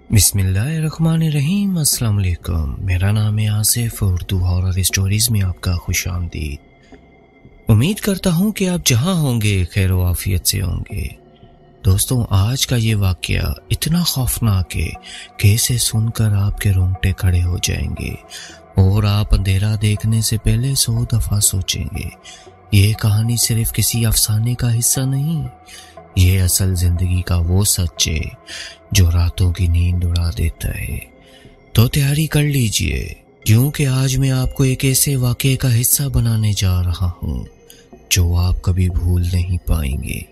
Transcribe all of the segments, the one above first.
बिस्मिल्लाहिर्रहमानिर्रहीम। अस्सलाम वालेकुम। मेरा नाम है आसिफ और उर्दू हॉरर स्टोरीज में आपका खुशामदीद। उम्मीद करता हूँ कि आप जहाँ होंगे खैर व आफियत से होंगे। दोस्तों, आज का ये वाकया इतना खौफनाक है कि इसे सुनकर आपके रोंगटे खड़े हो जाएंगे और आप अंधेरा देखने से पहले 100 दफा सोचेंगे ये कहानी सिर्फ किसी अफसाने का हिस्सा नहीं, ये असल जिंदगी का वो सच है जो रातों की नींद उड़ा देता है। तो तैयारी कर लीजिए, क्योंकि आज मैं आपको एक ऐसे वाकये का हिस्सा बनाने जा रहा हूँ जो आप कभी भूल नहीं पाएंगे।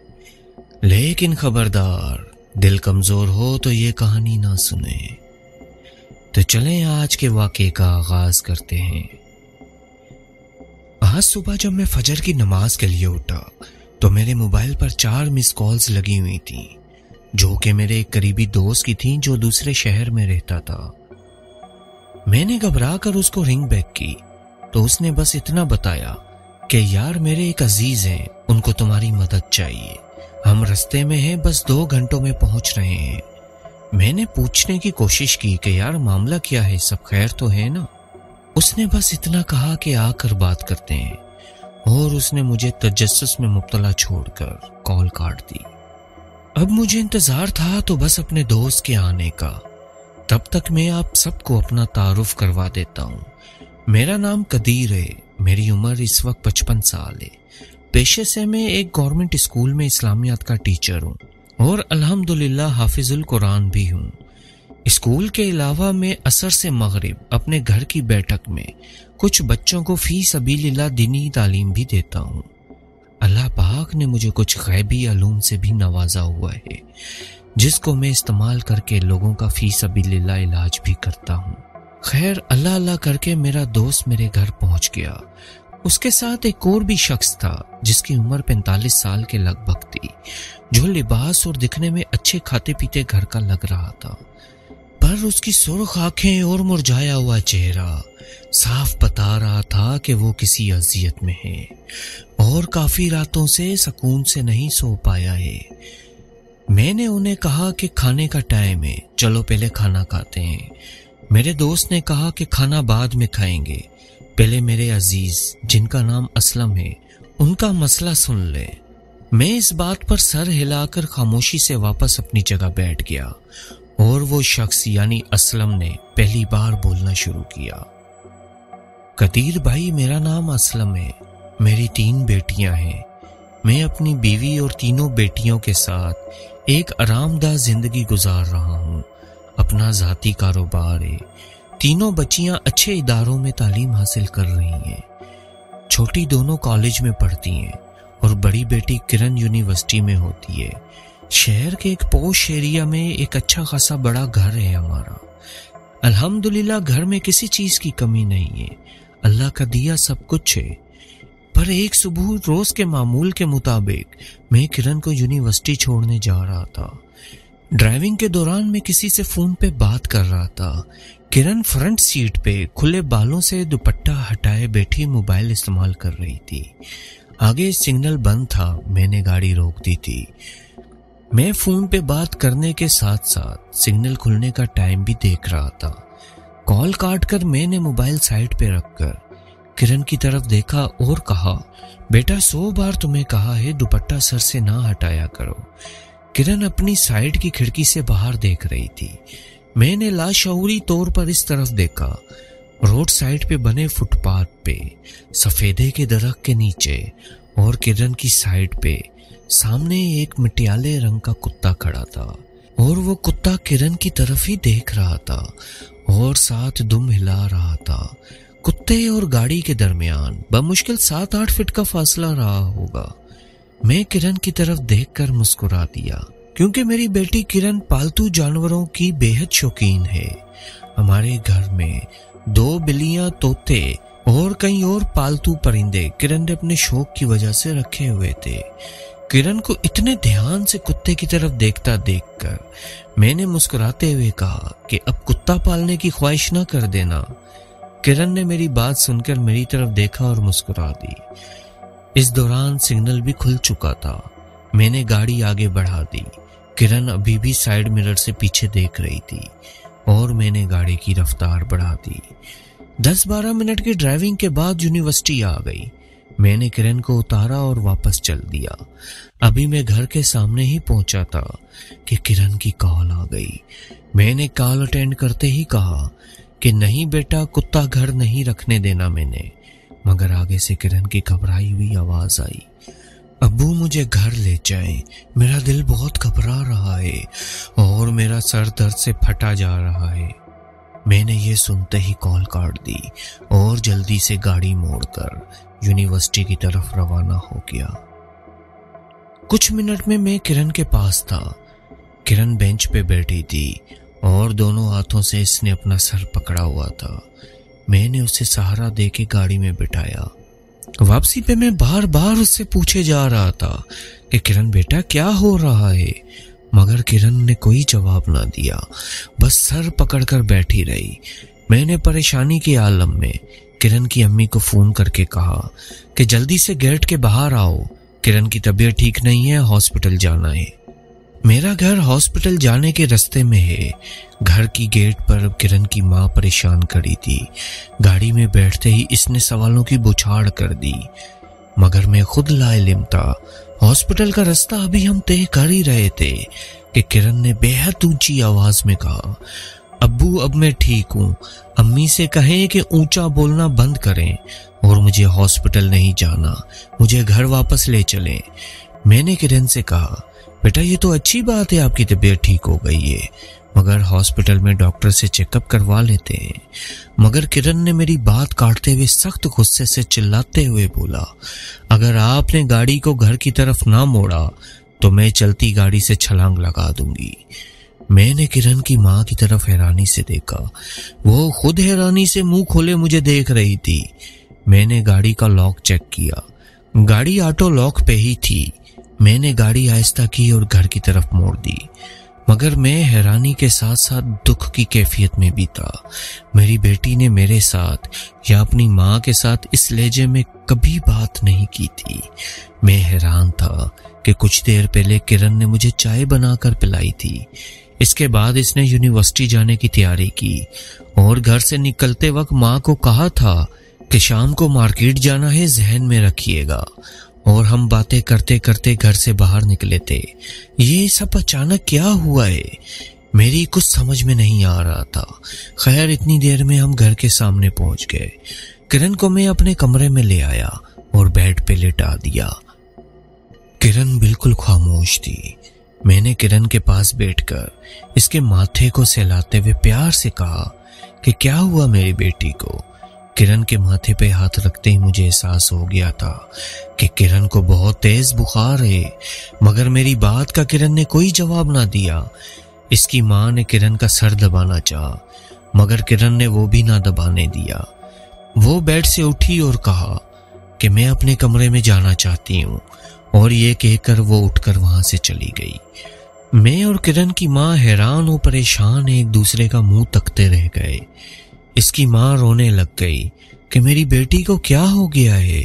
लेकिन खबरदार, दिल कमजोर हो तो ये कहानी ना सुने। तो चलें आज के वाकये का आगाज करते हैं। आज सुबह जब मैं फजर की नमाज के लिए उठा तो मेरे मोबाइल पर 4 मिस कॉल्स लगी हुई थी, जो कि मेरे एक करीबी दोस्त की थी जो दूसरे शहर में रहता था। मैंने घबरा कर उसको रिंग बैक की तो उसने बस इतना बताया कि यार मेरे एक अजीज हैं, उनको तुम्हारी मदद चाहिए, हम रास्ते में हैं, बस 2 घंटों में पहुंच रहे हैं। मैंने पूछने की कोशिश की कि यार मामला क्या है, सब खैर तो है ना। उसने बस इतना कहा कि आकर बात करते हैं और उसने मुझे तजस्सुस में मुब्तला छोड़कर कॉल काट दी। अब मुझे इंतजार था तो बस अपने दोस्त के आने का। तब तक मैं आप सबको अपना तारुफ करवा देता हूँ। मेरा नाम कदीर है, मेरी उम्र इस वक्त 55 साल है। पेशे से मैं एक गवर्नमेंट स्कूल में इस्लामियात का टीचर हूँ और अल्हम्दुलिल्लाह हाफिजुल कुरान भी हूँ। स्कूल के अलावा मैं असर से मगरिब अपने घर की बैठक में कुछ बच्चों को फी सबीलिल्लाह दीनी तालीम भी देता हूँ। अल्लाह पाक ने मुझे कुछ गैबी अलूम से भी नवाजा हुआ है, जिसको मैं इस्तेमाल करके लोगों का फी सबीलिल्लाह इलाज भी करता हूँ। खैर, अल्लाह अल्लाह करके मेरा दोस्त मेरे घर पहुंच गया। उसके साथ एक और भी शख्स था जिसकी उम्र 45 साल के लगभग थी, जो लिबास और दिखने में अच्छे खाते पीते घर का लग रहा था, पर उसकी सुर्ख आंखें और मुरझाया हुआ चेहरा साफ बता रहा था कि वो किसी अजियत में है और काफी रातों से सुकून से नहीं सो पाया है। मैंने उन्हें कहा कि खाने का टाइम है, चलो पहले खाना खाते हैं। मेरे दोस्त ने कहा कि खाना बाद में खाएंगे, पहले मेरे अजीज जिनका नाम असलम है उनका मसला सुन ले। मैं इस बात पर सर हिलाकर खामोशी से वापस अपनी जगह बैठ गया और वो शख्स यानी असलम ने पहली बार बोलना शुरू किया। कदीर भाई, मेरा नाम असलम है, मेरी 3 बेटियां हैं। मैं अपनी बीवी और तीनों बेटियों के साथ एक आरामदाह जिंदगी गुजार रहा हूँ। अपना जाती कारोबार है। तीनों बच्चियां अच्छे इदारों में तालीम हासिल कर रही हैं। छोटी दोनों कॉलेज में पढ़ती हैं और बड़ी बेटी किरण यूनिवर्सिटी में होती है। शहर के एक पोश एरिया में एक अच्छा खासा बड़ा घर है हमारा। अल्हम्दुलिल्लाह घर में किसी चीज की कमी नहीं है, अल्लाह का दिया सब कुछ है। पर एक सुबह रोज के मामूल के मुताबिक मैं किरण को यूनिवर्सिटी छोड़ने जा रहा था। ड्राइविंग के दौरान मैं किसी से फोन पे बात कर रहा था। किरण फ्रंट सीट पे खुले बालों से दुपट्टा हटाए बैठी मोबाइल इस्तेमाल कर रही थी। आगे सिग्नल बंद था, मैंने गाड़ी रोक दी थी। मैं फोन पे बात करने के साथ साथ सिग्नल खुलने का टाइम भी देख रहा था। कॉल काट कर मैंने मोबाइल साइड पे रखकर किरण की तरफ देखा और कहा, बेटा 100 बार तुम्हें कहा है दुपट्टा सर से ना हटाया करो। किरण अपनी साइड की खिड़की से बाहर देख रही थी। मैंने लाशऊरी तौर पर इस तरफ देखा। रोड साइड पे बने फुटपाथ पे सफेदे के दरख्त के नीचे और किरण की साइड पे सामने एक मटियाले रंग का कुत्ता खड़ा था और वो कुत्ता किरण की तरफ ही देख रहा था और साथ दुम हिला रहा था। कुत्ते और गाड़ी के दरमियान बमुश्किल 7-8 फीट का फासला रहा होगा। मैं किरण की तरफ देखकर मुस्कुरा दिया, क्योंकि मेरी बेटी किरण पालतू जानवरों की बेहद शौकीन है। हमारे घर में 2 बिल्लियां, तोते और कई और पालतू परिंदे किरण ने अपने शौक की वजह से रखे हुए थे। किरण को इतने ध्यान से कुत्ते की तरफ देखता देखकर मैंने मुस्कुराते हुए कहा कि अब कुत्ता पालने की ख्वाहिश ना कर देना। किरण ने मेरी बात सुनकर मेरी तरफ देखा और मुस्कुरा दी। इस दौरान सिग्नल भी खुल चुका था। मैंने गाड़ी आगे बढ़ा दी। किरण अभी भी साइड मिरर से पीछे देख रही थी और मैंने गाड़ी की रफ्तार बढ़ा दी। 10-12 मिनट की ड्राइविंग के बाद यूनिवर्सिटी आ गई। मैंने किरण को उतारा और वापस चल दिया। अभी मैं घर के सामने ही पहुंचा था कि किरण की कॉल आ गई। मैंने कॉल अटेंड करते ही कहा कि नहीं बेटा, कुत्ता घर नहीं रखने देना मैंने। मगर आगे से किरण की घबराई हुई आवाज आई, अब्बू मुझे घर ले जाएं, मेरा दिल बहुत घबरा रहा है और मेरा सर दर्द से फटा जा रहा है। मैंने ये सुनते ही कॉल काट दी और जल्दी से गाड़ी मोड़कर यूनिवर्सिटी की तरफ रवाना हो गया। कुछ मिनट में मैं किरण के पास था। किरण बेंच पे बैठी थी और दोनों हाथों से इसने अपना सर पकड़ा हुआ था। मैंने उसे सहारा देके गाड़ी में बिठाया। वापसी पे मैं बार बार उससे पूछे जा रहा था कि किरण बेटा क्या हो रहा है, मगर किरण ने कोई जवाब ना दिया, बस सर पकड़कर बैठी रही। मैंने परेशानी के आलम में किरण की अम्मी को फोन करके कहा कि जल्दी से गेट के बाहर आओ, किरण की तबीयत ठीक नहीं है, हॉस्पिटल जाना है। मेरा घर हॉस्पिटल जाने के रास्ते में है। घर की गेट पर किरण की माँ परेशान खड़ी थी। गाड़ी में बैठते ही इसने सवालों की बौछार कर दी, मगर मैं खुद लाइल्म था। हॉस्पिटल का रास्ता अभी हम तय कर ही रहे थे कि किरण ने बेहद ऊंची आवाज में कहा, अब्बू अब मैं ठीक हूँ, अम्मी से कहें कि ऊंचा बोलना बंद करें और मुझे हॉस्पिटल नहीं जाना, मुझे घर वापस ले चलें। मैंने किरण से कहा, बेटा ये तो अच्छी बात है आपकी तबीयत ठीक हो गई है, मगर हॉस्पिटल में डॉक्टर से चेकअप करवा लेते हैं। मगर किरण ने मेरी बात काटते हुए सख्त गुस्से से चिल्लाते हुए बोला, अगर आपने गाड़ी को घर की तरफ ना मोड़ा तो मैं चलती गाड़ी से छलांग लगा दूंगी। मैंने किरण की माँ की तरफ हैरानी से देखा। वो खुद हैरानी से मुंह खोले मुझे देख रही थी। मैंने गाड़ी का लॉक चेक किया। गाड़ी ऑटो लॉक पे ही थी। मैंने गाड़ी आहिस्ता की और घर की तरफ मोड़ दी, मगर मैं हैरानी के साथ साथ दुख की कैफियत में भी था। मेरी बेटी ने मेरे साथ या अपनी माँ के साथ इस लहजे में कभी बात नहीं की थी। मैं हैरान था कि कुछ देर पहले किरण ने मुझे चाय बनाकर पिलाई थी। इसके बाद इसने यूनिवर्सिटी जाने की तैयारी की और घर से निकलते वक्त माँ को कहा था कि शाम को मार्केट जाना है, जहन में रखिएगा। और हम बातें करते करते घर से बाहर निकले थे। ये सब अचानक क्या हुआ है, मेरी कुछ समझ में नहीं आ रहा था। खैर इतनी देर में हम घर के सामने पहुंच गए। किरण को मैं अपने कमरे में ले आया और बेड पे लेटा दिया। किरण बिल्कुल खामोश थी। मैंने किरण के पास बैठकर इसके माथे को सहलाते हुए प्यार से कहा कि क्या हुआ मेरी बेटी को। किरण के माथे पे हाथ रखते ही मुझे एहसास हो गया था कि किरण को बहुत तेज बुखार है, मगर मेरी बात का किरण ने कोई जवाब ना दिया। इसकी माँ ने किरण का सर दबाना चाहा, मगर किरण ने वो भी ना दबाने दिया। वो बेड से उठी और कहा कि मैं अपने कमरे में जाना चाहती हूँ, और ये कहकर वो उठकर वहां से चली गई। मैं और किरण की माँ हैरान और परेशान एक दूसरे का मुंह तकते रह गए। इसकी माँ रोने लग गई कि मेरी बेटी को क्या हो गया है।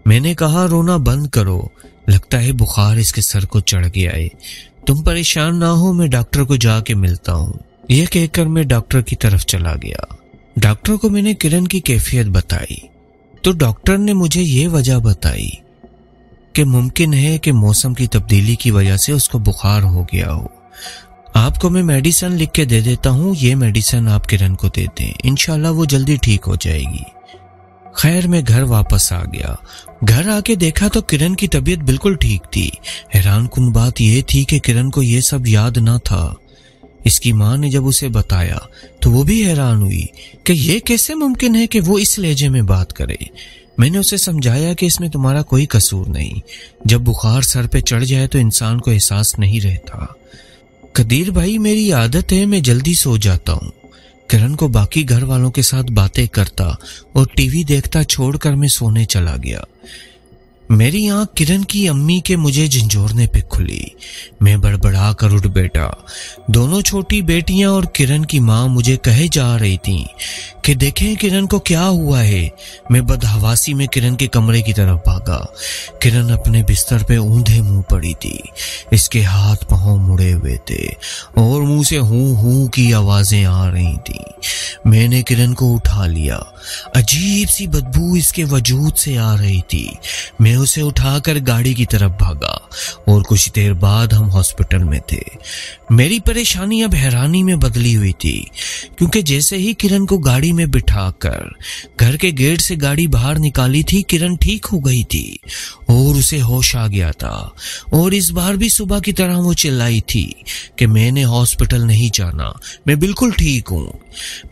मैंने कहा रोना बंद करो, लगता है बुखार इसके सर को चढ़ गया है। तुम परेशान ना हो, मैं डॉक्टर को जाके मिलता हूँ। यह कहकर मैं डॉक्टर की तरफ चला गया। डॉक्टर को मैंने किरण की कैफियत बताई तो डॉक्टर ने मुझे ये वजह बताई कि मुमकिन है कि मौसम की तब्दीली की वजह से उसको बुखार हो गया हो। आपको मैं मेडिसिन लिख के दे देता हूँ, ये मेडिसिन आप किरण को दे दें, इंशाल्लाह वो जल्दी ठीक हो जाएगी। खैर मैं घर वापस आ गया। घर आके देखा तो किरण की तबीयत बिल्कुल ठीक थी। हैरानकुन बात यह थी कि किरण को यह सब याद ना था। इसकी माँ ने जब उसे बताया तो वो भी हैरान हुई कि यह कैसे मुमकिन है कि वो इस लहजे में बात करे। मैंने उसे समझाया कि इसमें तुम्हारा कोई कसूर नहीं, जब बुखार सर पे चढ़ जाए तो इंसान को एहसास नहीं रहता। कदीर भाई मेरी आदत है, मैं जल्दी सो जाता हूँ। किरण को बाकी घर वालों के साथ बातें करता और टीवी देखता छोड़कर मैं सोने चला गया। मेरी आंख किरण की अम्मी के मुझे झंझोरने पे खुली। मैं बड़बड़ा कर उठ बैठा। दोनों छोटी बेटियां और किरण की माँ मुझे कहे जा रही थी कि देखें किरण को क्या हुआ है। मैं बदहवासी में किरण के कमरे की तरफ भागा। किरण अपने बिस्तर पे ऊंधे मुंह पड़ी थी। इसके हाथ पांव मुड़े हुए थे और मुंह से हूं हूं की आवाजें आ रही थी। मैंने किरण को उठा लिया। अजीब सी बदबू इसके वजूद से आ रही थी। मैं उसे उठाकर गाड़ी की तरफ भागा और कुछ देर बाद हम हॉस्पिटल में थे। मेरी परेशानी अब हैरानी में बदली हुई थी, क्योंकि जैसे ही किरण को गाड़ी में बिठाकर घर के गेट से गाड़ी बाहर निकाली थी, किरण ठीक हो गई थी और उसे होश आ गया था। और इस बार भी सुबह की तरह वो चिल्लाई थी कि मैंने हॉस्पिटल नहीं जाना, मैं बिल्कुल ठीक हूं।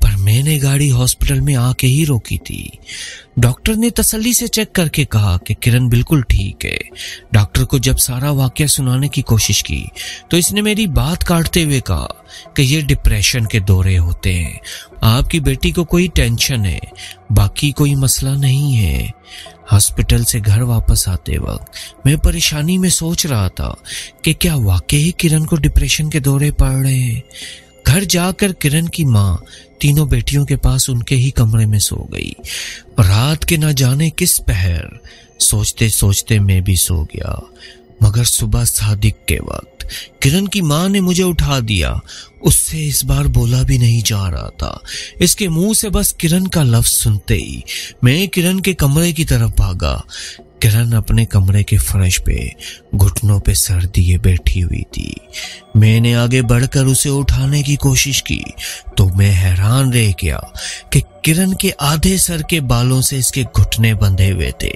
पर मैंने गाड़ी हॉस्पिटल में आके ही रोकी थी। डॉक्टर ने तसल्ली से चेक करके कहा कि किरण बिल्कुल ठीक है। डॉक्टर को जब सारा वाकया सुनाने की कोशिश की तो इसने मेरी बात काटते हुए कहा कि ये डिप्रेशन के दौरे होते हैं, आपकी बेटी को कोई टेंशन है, बाकी कोई मसला नहीं है। हॉस्पिटल से घर वापस आते वक्त मैं परेशानी में सोच रहा था कि क्या वाकई किरण को डिप्रेशन के दौरे पड़ रहे हैं। घर जाकर किरण की माँ तीनों बेटियों के पास उनके ही कमरे में सो गई। रात के न जाने किस पहर सोचते सोचते मैं भी सो गया। मगर सुबह सादिक के वक्त किरण की माँ ने मुझे उठा दिया। उससे इस बार बोला भी नहीं जा रहा था। इसके मुंह से बस किरण का लफ्ज सुनते ही मैं किरण के कमरे की तरफ भागा। किरण अपने कमरे के फर्श पे घुटनों पे सर दिए बैठी हुई थी। मैंने आगे बढ़कर उसे उठाने की कोशिश की तो मैं हैरान रह गया कि किरण के आधे सर के बालों से इसके घुटने बंधे हुए थे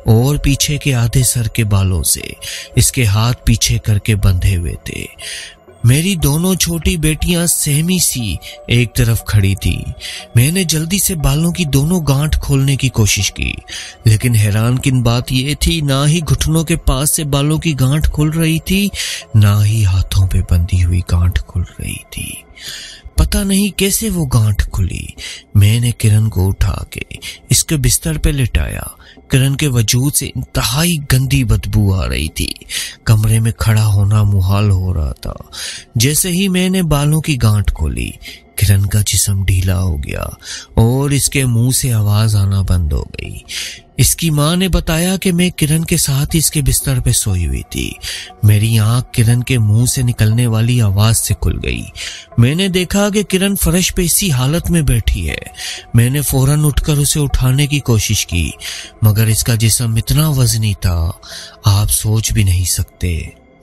और पीछे के आधे सर के बालों से इसके हाथ पीछे करके बंधे हुए थे। मेरी दोनों छोटी बेटियां सहमी सी एक तरफ खड़ी थी। मैंने जल्दी से बालों की दोनों गांठ खोलने की कोशिश की, लेकिन हैरानकिन बात यह थी ना ही घुटनों के पास से बालों की गांठ खुल रही थी, ना ही हाथों पे बंधी हुई गांठ खुल रही थी। पता नहीं कैसे वो गांठ खुली। मैंने किरण को उठा के इसके बिस्तर पे लिटाया। किरण के वजूद से इंतहाई गंदी बदबू आ रही थी। कमरे में खड़ा होना मुहाल हो रहा था। जैसे ही मैंने बालों की गांठ खोली, किरण का जिस्म ढीला हो गया और इसके मुंह से आवाज आना बंद हो गई। इसकी माँ ने बताया कि मैं किरण के साथ इसके बिस्तर पे सोई हुई थी। मेरी आंख किरण के मुंह से निकलने वाली आवाज से खुल गई। मैंने देखा कि किरण फर्श पे इसी हालत में बैठी है। मैंने फौरन उठकर उसे उठाने की कोशिश की, मगर इसका जिस्म इतना वजनी था आप सोच भी नहीं सकते।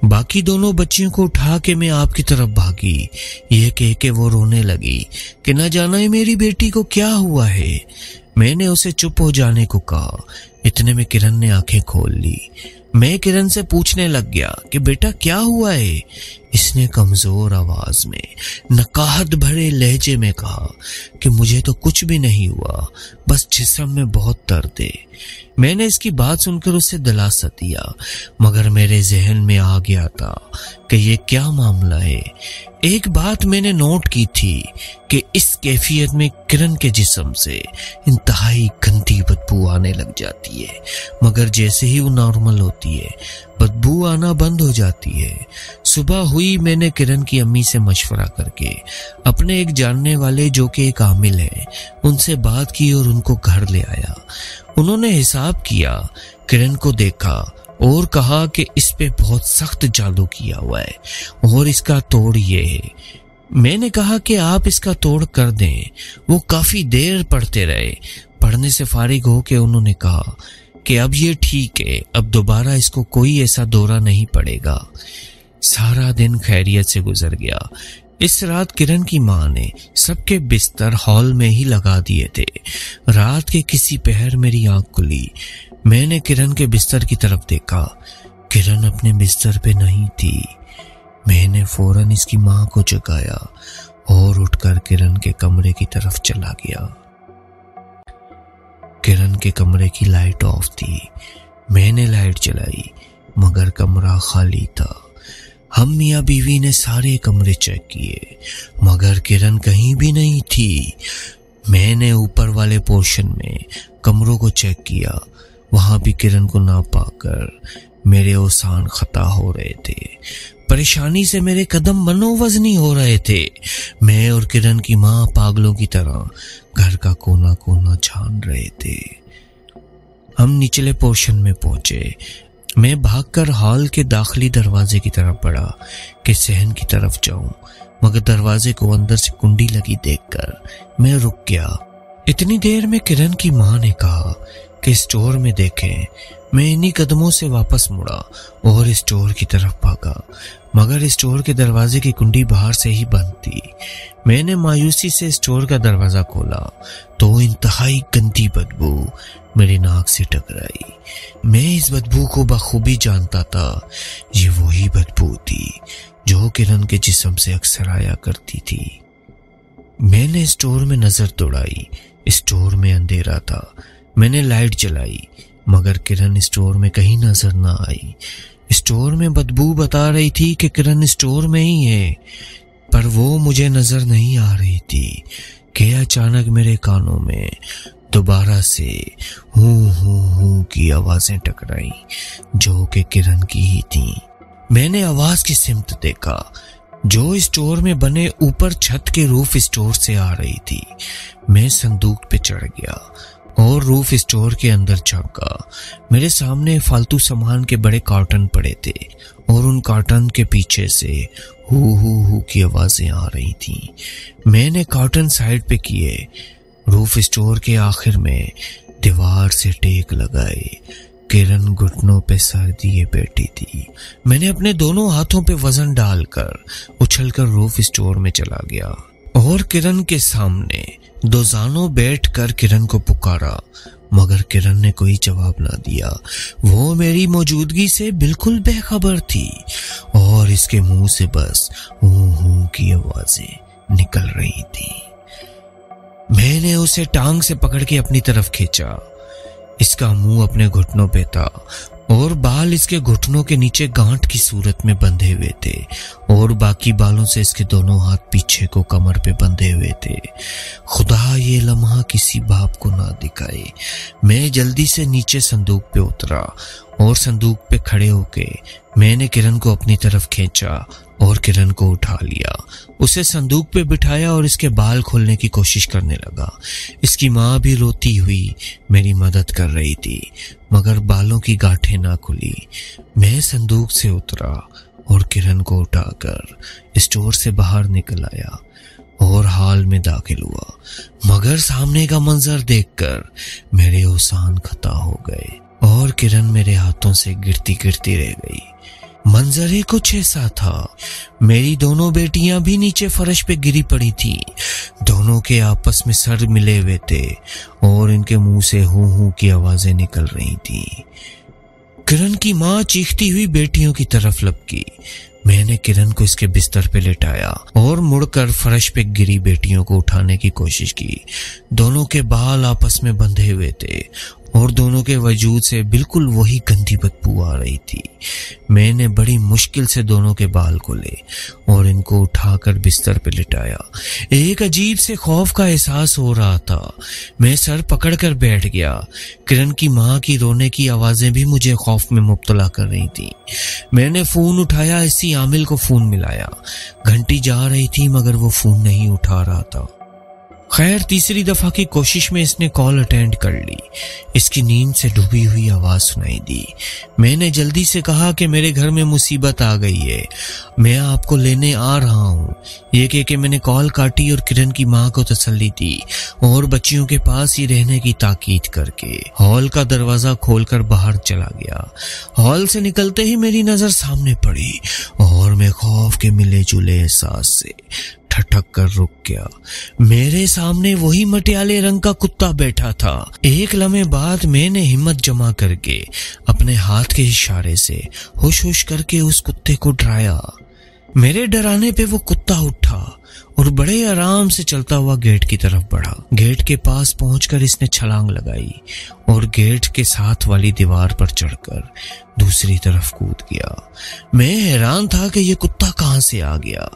बाकी दोनों बच्चियों को उठा के मैं आपकी तरफ भागी। ये कह के वो रोने लगी कि न जाना मेरी बेटी को क्या हुआ है। मैंने उसे चुप हो जाने को कहा। इतने में किरण ने आंखें खोल ली। मैं किरण से पूछने लग गया कि बेटा क्या हुआ है। इसने कमजोर आवाज में नकाहत भरे लहजे में कहा कि मुझे तो कुछ भी नहीं हुआ, बस जिस्म में बहुत दर्द है। मैंने इसकी बात सुनकर उसे दिलासा दिया, मगर मेरे जहन में आ गया था कि ये क्या मामला है। एक बात मैंने नोट की थी कि इस कैफियत में किरण के जिस्म से इंतहाई गंदी बदबू आने लग जाती है, मगर जैसे ही वो नॉर्मल होती है बदबू आना बंद हो जाती है। सुबह हुई, मैंने किरण की अम्मी से मशवरा करके अपने एक जानने वाले जो कि एक आमिल है उनसे बात की और उनको घर ले आया। उन्होंने हिसाब किया, किरण को देखा और कहा कि इस पे बहुत सख्त जादू किया हुआ है और इसका तोड़ ये है। मैंने कहा कि आप इसका तोड़ कर दें। वो काफी देर पढ़ते रहे। पढ़ने से फारिग हो के उन्होंने कहा कि अब ये ठीक है, अब दोबारा इसको कोई ऐसा दौरा नहीं पड़ेगा। सारा दिन खैरियत से गुजर गया। इस रात किरण की माँ ने सबके बिस्तर हॉल में ही लगा दिए थे। रात के किसी पहर मेरी आंख खुली। मैंने किरण के बिस्तर की तरफ देखा। किरण अपने बिस्तर पे नहीं थी। मैंने फौरन इसकी माँ को जगाया और उठकर किरण के कमरे की तरफ चला गया। किरण के कमरे की लाइट ऑफ थी। मैंने लाइट जलाई, मगर कमरा खाली था। हम मियाँ बीवी ने सारे कमरे चेक किए, मगर किरण कहीं भी नहीं थी। मैंने ऊपर वाले पोर्शन में कमरों को चेक किया, वहां भी किरण को ना पाकर मेरे ओसान खता हो रहे थे। परेशानी से मेरे कदम मनोवजनी हो रहे थे। मैं और किरण की माँ पागलों की तरह घर का कोना कोना छान रहे थे। हम निचले पोर्शन में पहुंचे। मैं भागकर हॉल के दाखिली दरवाजे की तरफ बढ़ा कि सहन की तरफ जाऊं, मगर दरवाजे को अंदर से कुंडी लगी देखकर मैं रुक गया। इतनी देर में किरण की माँ ने कहा कि स्टोर में देखें। मैं इन्हीं कदमों से वापस मुड़ा और स्टोर की तरफ भागा, मगर स्टोर के दरवाजे की कुंडी बाहर से ही बंद थी। मैंने मायूसी से स्टोर का दरवाजा खोला तो इंतहाई गंदी बदबू मेरी नाक से टकराई। मैं इस बदबू को बखूबी जानता था। ये वही बदबू थी जो किरण के जिस्म से अक्सर आया करती थी। मैंने स्टोर में नजर दौड़ाई। स्टोर में अंधेरा था। मैंने लाइट जलाई, मगर किरण स्टोर में कहीं नजर ना आई। स्टोर में बदबू बता रही थी कि किरण स्टोर में ही है, पर वो मुझे नजर नहीं आ रही थी कि अचानक मेरे कानों में दोबारा से हूं हूं हूं की आवाजें टकराई, जो कि किरण की ही थी। मैंने आवाज की सिमत देखा जो स्टोर में बने ऊपर छत के रूफ स्टोर से आ रही थी। मैं संदूक पे चढ़ गया और रूफ स्टोर के अंदर झांका। मेरे सामने फालतू सामान के बड़े कार्टन पड़े थे और उन कार्टन के पीछे से हू की आवाजें आ रही थी। मैंने कार्टन साइड पे किए। रूफ स्टोर के आखिर में दीवार से टेक लगाए किरण घुटनों पे सर दिए बैठी थी। मैंने अपने दोनों हाथों पे वजन डालकर उछलकर रूफ स्टोर में चला गया और किरण के सामने दोजानों बैठकर किरण को पुकारा, मगर किरण ने कोई जवाब ना दिया। वो मेरी मौजूदगी से बिल्कुल बेखबर थी और इसके मुंह से बस हूं की आवाजें निकल रही थी। मैंने उसे टांग से पकड़ के अपनी तरफ खींचा। इसका मुंह अपने घुटनों पे था और बाल इसके घुटनों के नीचे गांठ की सूरत में बंधे हुए थे और बाकी बालों से इसके दोनों हाथ पीछे को कमर पे बंधे हुए थे। खुदा ये लम्हा किसी बाप को ना दिखाए। मैं जल्दी से नीचे संदूक पे उतरा और संदूक पे खड़े होके मैंने किरण को अपनी तरफ खींचा और किरण को उठा लिया। उसे संदूक पे बिठाया और इसके बाल खोलने की कोशिश करने लगा। इसकी माँ भी रोती हुई मेरी मदद कर रही थी, मगर बालों की गांठें ना खुली। मैं संदूक से उतरा और किरण को उठाकर स्टोर से बाहर निकल आया और हॉल में दाखिल हुआ, मगर सामने का मंजर देखकर मेरे ओसान खता हो गए और किरण मेरे हाथों से गिरती गिरती रह गई। मंजर ही कुछ ऐसा था। मेरी दोनों बेटियां भी नीचे फर्श पे गिरी पड़ी थी। दोनों के आपस में सर मिले हुए थे और इनके मुंह से हूं की आवाजें निकल रही थी। किरण की माँ चीखती हुई बेटियों की तरफ लपकी। मैंने किरण को इसके बिस्तर पे लेटाया और मुड़कर फर्श पे गिरी बेटियों को उठाने की कोशिश की। दोनों के बाल आपस में बंधे हुए थे और दोनों के वजूद से बिल्कुल वही गंदी बदबू आ रही थी। मैंने बड़ी मुश्किल से दोनों के बाल खोले और इनको उठाकर बिस्तर पे लिटाया। एक अजीब से खौफ का एहसास हो रहा था। मैं सर पकड़कर बैठ गया। किरण की माँ की रोने की आवाजें भी मुझे खौफ में मुब्तला कर रही थी। मैंने फोन उठाया, इसी आमिल को फोन मिलाया। घंटी जा रही थी मगर वो फोन नहीं उठा रहा था। खैर तीसरी दफा की कोशिश में इसने कॉल अटेंड कर ली। इसकी नींद से डूबी हुई आवाज सुनाई दी। मैंने जल्दी से कहा कि मेरे घर में मुसीबत आ गई है, मैं आपको लेने आ रहा हूँ। ये कह के मैंने कॉल काटी और किरण की माँ को तसल्ली दी और बच्चियों के पास ही रहने की ताकीद करके हॉल का दरवाजा खोलकर बाहर चला गया। हॉल से निकलते ही मेरी नजर सामने पड़ी और मैं खौफ के मिले जुले एहसास से ठटक कर रुक गया। मेरे सामने वही मटियाले रंग का कुत्ता बैठा था। एक लम्हे बाद मैंने हिम्मत जमा करके अपने हाथ के इशारे से हुश हुश करके उस कुत्ते को डराया। मेरे डराने पे वो कुत्ता उठा और बड़े आराम से चलता हुआ गेट की तरफ बढ़ा। गेट के पास पहुंचकर इसने छलांग लगाई और गेट के साथ वाली दीवार पर चढ़कर दूसरी तरफ कूद गया। मैं हैरान था कि ये कुत्ता कहां से आ गया।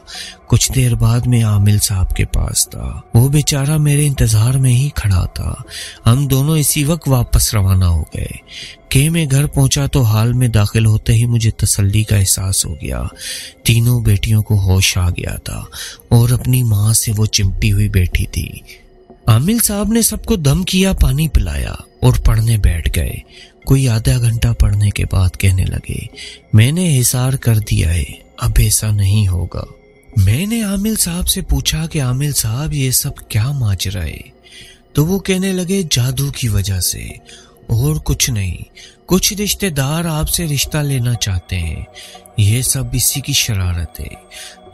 कुछ देर बाद मैं आमिल साहब के पास था। वो बेचारा मेरे इंतजार में ही खड़ा था। हम दोनों इसी वक्त वापस रवाना हो गए। कि मैं घर पहुंचा तो हाल में दाखिल होते ही मुझे तसल्ली का एहसास हो गया। तीनों बेटियों को होश आ गया था और अपनी माँ से वो चिमटी हुई बैठी थी। आमिल साहब ने सबको दम किया, पानी पिलाया और पढ़ने बैठ गए। कोई आधा घंटा पढ़ने के बाद कहने लगे, मैंने हिसार कर दिया है, अब ऐसा नहीं होगा। मैंने आमिल साहब से पूछा कि आमिल साहब ये सब क्या माजरा है? तो वो कहने लगे, जादू की वजह से और कुछ नहीं। कुछ रिश्तेदार आपसे रिश्ता लेना चाहते हैं, ये सब इसी की शरारत है।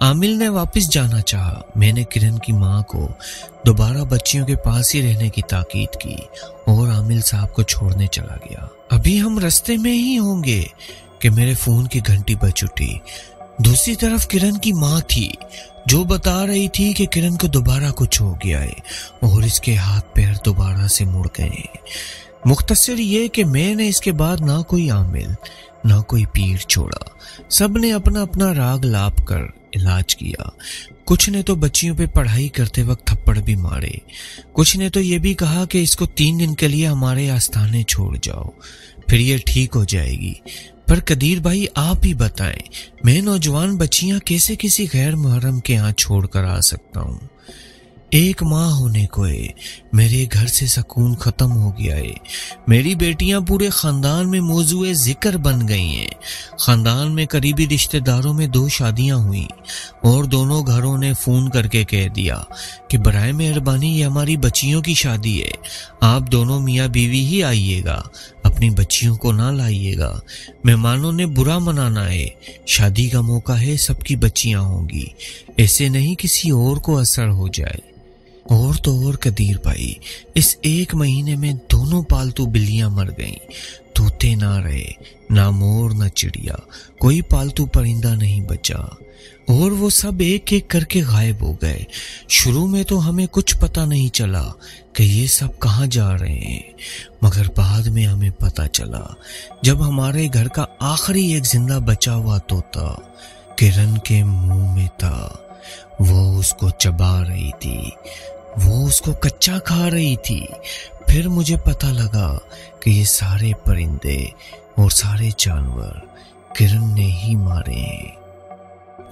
आमिल ने वापस जाना चाहा। मैंने किरण की माँ को दोबारा बच्चियों के पास ही रहने की ताकीद की और आमिल साहब को छोड़ने चला गया। अभी हम रास्ते में ही होंगे कि मेरे फोन की घंटी बज उठी। दूसरी तरफ किरण की माँ थी जो बता रही थी कि किरण को दोबारा कुछ हो गया है और इसके हाथ पैर दोबारा से मुड़ गए हैं। मुख्तसर ये कि मैंने इसके बाद ना कोई आमिल ना कोई पीर छोड़ा। सब ने अपना अपना राग लाप कर इलाज किया। कुछ ने तो बच्चियों पे पढ़ाई करते वक्त थप्पड़ भी मारे। कुछ ने तो ये भी कहा कि इसको 3 दिन के लिए हमारे आस्थाने छोड़ जाओ, फिर ये ठीक हो जाएगी। पर कदीर भाई आप ही बताएं, मैं नौजवान बच्चियां कैसे किसी गैर मुहर्रम के यहाँ छोड़ कर आ सकता हूँ? एक माँ होने को है, मेरे घर से सुकून खत्म हो गया है। मेरी बेटियां पूरे खानदान में मौजूए जिक्र बन गई हैं। खानदान में करीबी रिश्तेदारों में 2 शादियां हुई और दोनों घरों ने फोन करके कह दिया कि बराए मेहरबानी ये हमारी बच्चियों की शादी है, आप दोनों मियाँ बीवी ही आइएगा, अपनी बच्चियों को ना लाइएगा। मेहमानों ने बुरा मनाना है, शादी का मौका है, सबकी बच्चियां होंगी, ऐसे नहीं किसी और को असर हो जाए। और तो और कदीर भाई, इस 1 महीने में दोनों पालतू बिल्लियां मर गईं। तोते ना रहे, ना मोर ना चिड़िया, कोई पालतू परिंदा नहीं बचा और वो सब एक एक करके गायब हो गए। शुरू में तो हमें कुछ पता नहीं चला कि ये सब कहाँ जा रहे हैं, मगर बाद में हमें पता चला जब हमारे घर का आखिरी एक जिंदा बचा हुआ तोता किरण के मुंह में था। वो उसको चबा रही थी, वो उसको कच्चा खा रही थी। फिर मुझे पता लगा कि ये सारे परिंदे और सारे जानवर किरण ने ही मारे हैं।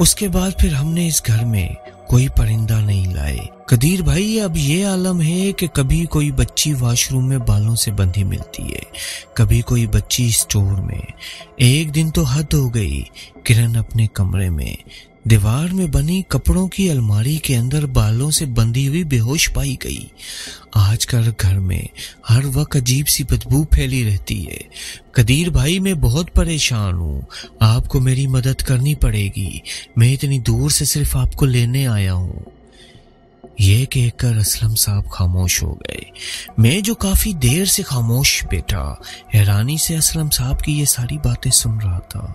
उसके बाद फिर हमने इस घर में कोई परिंदा नहीं लाए। कदीर भाई, अब ये आलम है कि कभी कोई बच्ची वॉशरूम में बालों से बंधी मिलती है, कभी कोई बच्ची स्टोर में। एक दिन तो हद हो गई, किरण अपने कमरे में दीवार में बनी कपड़ों की अलमारी के अंदर बालों से बंधी हुई बेहोश पाई गई। आजकल घर में हर वक्त अजीब सी बदबू फैली रहती है। कदीर भाई, मैं बहुत परेशान हूँ, आपको मेरी मदद करनी पड़ेगी। मैं इतनी दूर से सिर्फ आपको लेने आया हूँ। ये कहकर असलम साहब खामोश हो गए। मैं जो काफी देर से खामोश बैठा, हैरानी से असलम साहब की ये सारी बातें सुन रहा था।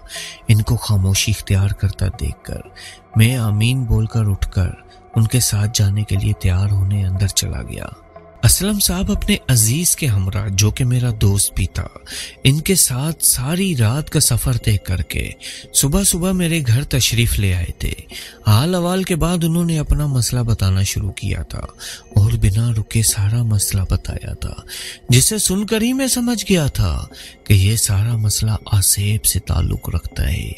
इनको खामोशी इख्तियार करता देखकर मैं आमीन बोलकर उठकर उनके साथ जाने के लिए तैयार होने अंदर चला गया। असलम साहब अपने अजीज के हमरा, जो कि मेरा दोस्त भी था, इनके साथ सारी रात का सफर तय करके सुबह सुबह मेरे घर तशरीफ ले आए थे। हाल अवाल के बाद उन्होंने अपना मसला बताना शुरू किया था और बिना रुके सारा मसला बताया था, जिसे सुनकर ही मैं समझ गया था कि यह सारा मसला आसेब से ताल्लुक रखता है।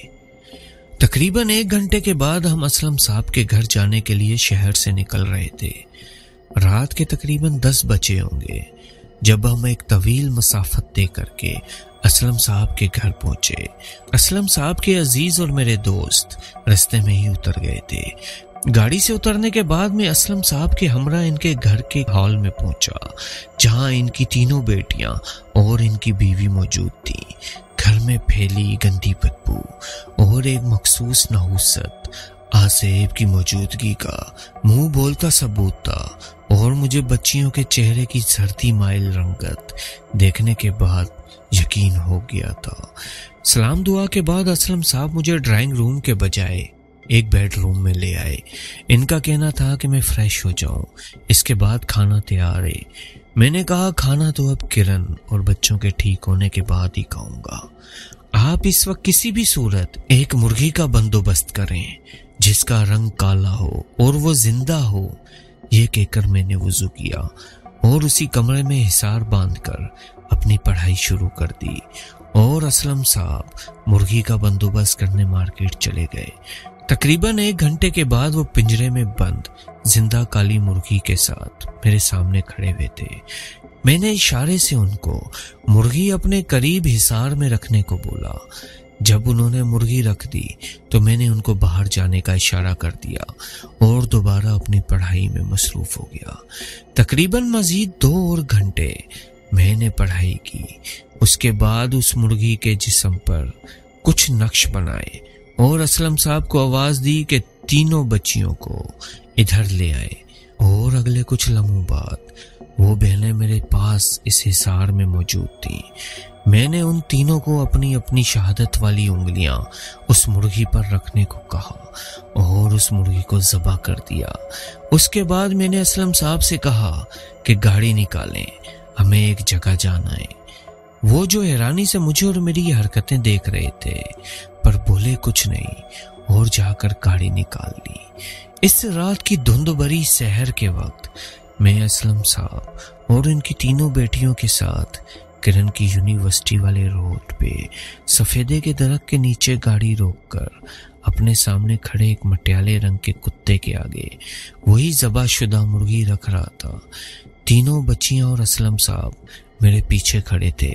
तकरीबन 1 घंटे के बाद हम असलम साहब के घर जाने के लिए शहर से निकल रहे थे। रात के तकरीबन 10 बजे होंगे जब हम एक तवील मसाफत तय करके असलम साहब के घर पहुंचे। असलम साहब के अजीज और मेरे दोस्त रास्ते में ही उतर गए थे। गाड़ी से उतरने के बाद मैं असलम साहब के हमरा इनके घर के हॉल में पहुंचा, जहां इनकी तीनों बेटियां और इनकी बीवी मौजूद थी। घर में फैली गंदी बदबू और एक मखसूस नहुसत आसेब की मौजूदगी का मुंह बोलता सबूत था और मुझे बच्चियों के चेहरे की झरती माइल रंगत देखने के बाद यकीन हो गया था। सलाम दुआ के बाद असलम साहब मुझे ड्राइंग रूम के बजाय एक बेडरूम में ले आए। इनका कहना था कि मैं फ्रेश हो जाऊं, इसके बाद खाना तैयार है। मैंने कहा खाना तो अब किरण और बच्चों के ठीक होने के बाद ही खाऊंगा। आप इस वक्त किसी भी सूरत एक मुर्गी का बंदोबस्त करें जिसका रंग काला हो और वो जिंदा हो। ये कहकर मैंने वुजू किया और उसी कमरे में हिसार बांधकर अपनी पढ़ाई शुरू कर दी और असलम साहब मुर्गी का बंदोबस्त करने मार्केट चले गए। तकरीबन 1 घंटे के बाद वो पिंजरे में बंद जिंदा काली मुर्गी के साथ मेरे सामने खड़े हुए थे। मैंने इशारे से उनको मुर्गी अपने करीब हिसार में रखने को बोला। जब उन्होंने मुर्गी रख दी तो मैंने उनको बाहर जाने का इशारा कर दिया और दोबारा अपनी पढ़ाई में मसरूफ हो गया। तकरीबन मजीद 2 और घंटे मैंने पढ़ाई की। उसके बाद उस मुर्गी के जिस्म पर कुछ नक्श बनाए और असलम साहब को आवाज दी कि तीनों बच्चियों को इधर ले आए। और अगले कुछ लम्हों बाद वो बहनें मेरे पास इस हिसार में मौजूद थी। मैंने उन तीनों को अपनी अपनी शहादत वाली उंगलियां उस मुर्गी पर रखने को कहा और उस मुर्गी को ज़बह कर दिया। उसके बाद मैंने असलम साहब से कहा कि गाड़ी निकालें, हमें एक जगह जाना है। वो जो हैरानी से मुझे और मेरी ये हरकतें देख रहे थे पर बोले कुछ नहीं और जाकर गाड़ी निकाल ली। इस रात की धुंध भरी सहर के वक्त मैं असलम साहब और उनकी तीनों बेटियों के साथ किरण की यूनिवर्सिटी वाले रोड पे सफेदे के दरख्त के नीचे गाड़ी रोककर अपने सामने खड़े एक मटियाले रंग के कुत्ते के आगे वही ज़बाशुदा मुर्गी रख रहा था। तीनों बच्चियां और असलम साहब मेरे पीछे खड़े थे।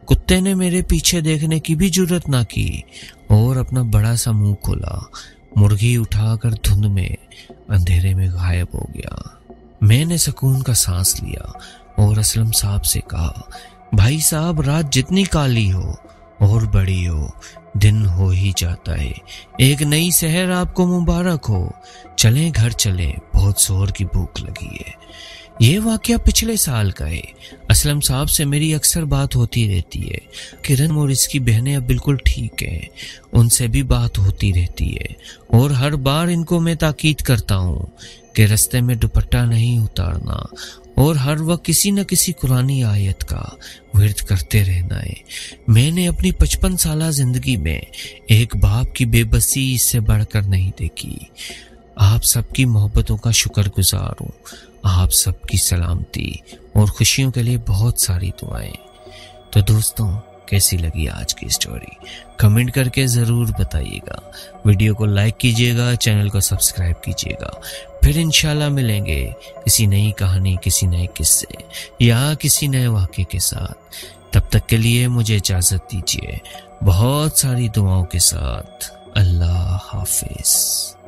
कुत्ते ने मेरे पीछे देखने की भी जुर्रत ना की और अपना बड़ा सा मुंह खोला। मुर्गी उठाकर धुंध में अंधेरे में गायब हो गया। मैंने सुकून का सांस लिया और असलम साहब से कहा, भाई साहब रात जितनी काली हो और बड़ी हो दिन हो ही जाता है। एक नई सहर आपको मुबारक हो। चलें घर चलें, बहुत जोर की भूख लगी है। ये वाकया पिछले साल का है। असलम साहब से मेरी अक्सर बात होती रहती है। किरण और इसकी बहनें अब बिल्कुल ठीक हैं, उनसे भी बात होती रहती है और हर बार इनको मैं ताकीद करता हूँ कि रास्ते में दुपट्टा नहीं उतारना और हर वक्त किसी न किसी कुरानी आयत का विर्द करते रहना है। मैंने अपनी 55 साला जिंदगी में एक बाप की बेबसी इससे बढ़कर नहीं देखी। आप सबकी मोहब्बतों का शुक्रगुजार हूँ। आप सबकी सलामती और खुशियों के लिए बहुत सारी दुआएं। तो दोस्तों, कैसी लगी आज की स्टोरी कमेंट करके ज़रूर बताइएगा। वीडियो को लाइक कीजिएगा, चैनल को सब्सक्राइब कीजिएगा। फिर इंशाल्लाह मिलेंगे किसी नई कहानी, किसी नए किस्से या किसी नए वाक़े के साथ। तब तक के लिए मुझे इजाज़त दीजिए बहुत सारी दुआओं के साथ। अल्लाह हाफिज़।